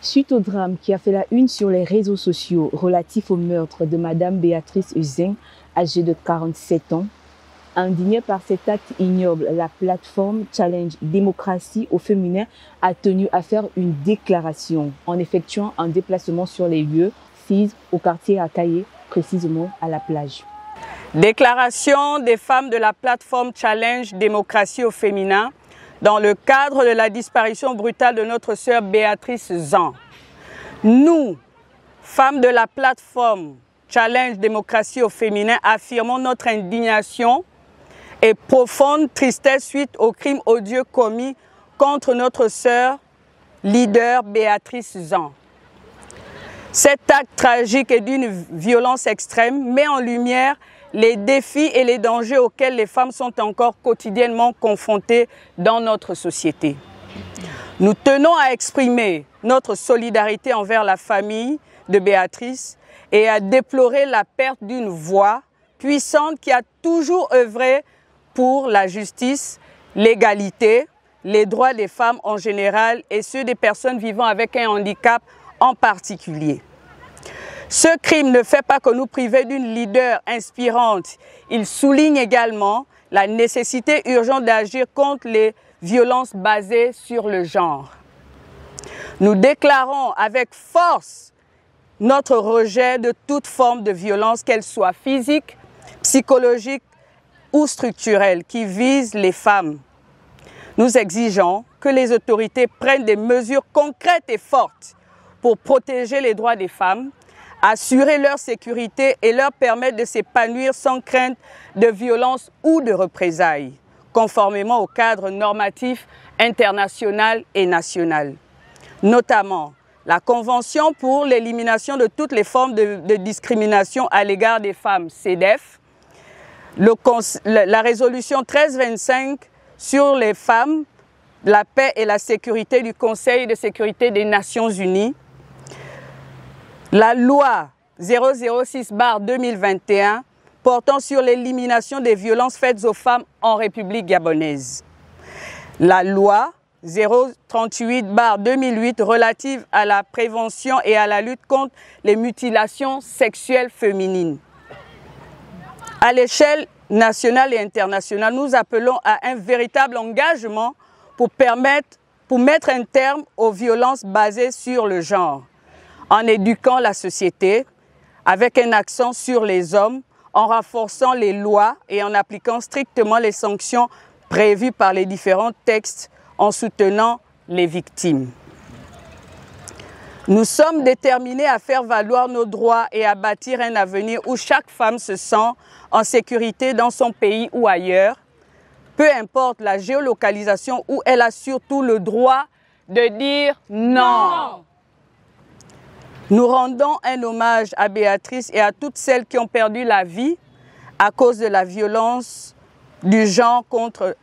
Suite au drame qui a fait la une sur les réseaux sociaux relatif au meurtre de Madame Béatrice Uzeng, âgée de 47 ans, indignée par cet acte ignoble, la plateforme Challenge Démocratie au féminin a tenu à faire une déclaration en effectuant un déplacement sur les lieux, au quartier Akaye, précisément à la plage. Déclaration des femmes de la plateforme Challenge Démocratie au féminin dans le cadre de la disparition brutale de notre sœur Béatrice Uzeng. Nous, femmes de la plateforme Challenge Démocratie au féminin, affirmons notre indignation et profonde tristesse suite au crime odieux commis contre notre sœur leader Béatrice Uzeng. Cet acte tragique et d'une violence extrême met en lumière les défis et les dangers auxquels les femmes sont encore quotidiennement confrontées dans notre société. Nous tenons à exprimer notre solidarité envers la famille de Béatrice et à déplorer la perte d'une voix puissante qui a toujours œuvré pour la justice, l'égalité, les droits des femmes en général et ceux des personnes vivant avec un handicap en particulier. Ce crime ne fait pas que nous priver d'une leader inspirante. Il souligne également la nécessité urgente d'agir contre les violences basées sur le genre. Nous déclarons avec force notre rejet de toute forme de violence, qu'elle soit physique, psychologique ou structurelle, qui vise les femmes. Nous exigeons que les autorités prennent des mesures concrètes et fortes pour protéger les droits des femmes, assurer leur sécurité et leur permettre de s'épanouir sans crainte de violence ou de représailles, conformément au cadre normatif international et national. Notamment, la Convention pour l'élimination de toutes les formes de discrimination à l'égard des femmes, CEDEF, la résolution 1325 sur les femmes, la paix et la sécurité du Conseil de sécurité des Nations Unies, la loi 006/2021 portant sur l'élimination des violences faites aux femmes en République gabonaise. La loi 038/2008 relative à la prévention et à la lutte contre les mutilations sexuelles féminines. À l'échelle nationale et internationale, nous appelons à un véritable engagement pour mettre un terme aux violences basées sur le genre, en éduquant la société avec un accent sur les hommes, en renforçant les lois et en appliquant strictement les sanctions prévues par les différents textes, en soutenant les victimes. Nous sommes déterminés à faire valoir nos droits et à bâtir un avenir où chaque femme se sent en sécurité dans son pays ou ailleurs, peu importe la géolocalisation, où elle a surtout le droit de dire non. Nous rendons un hommage à Béatrice et à toutes celles qui ont perdu la vie à cause de la violence du genre contre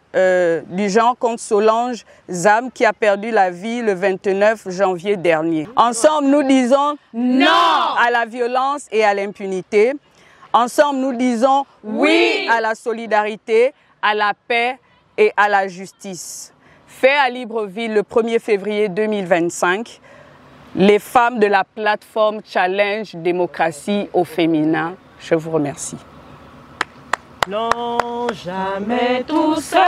Solange Zam, qui a perdu la vie le 29 janvier dernier. Ensemble, nous disons non à la violence et à l'impunité. Ensemble, nous disons oui à la solidarité, à la paix et à la justice. Fait à Libreville le 1er février 2025, les femmes de la plateforme Challenge Démocratie au féminin. Je vous remercie. Non, jamais tout seul.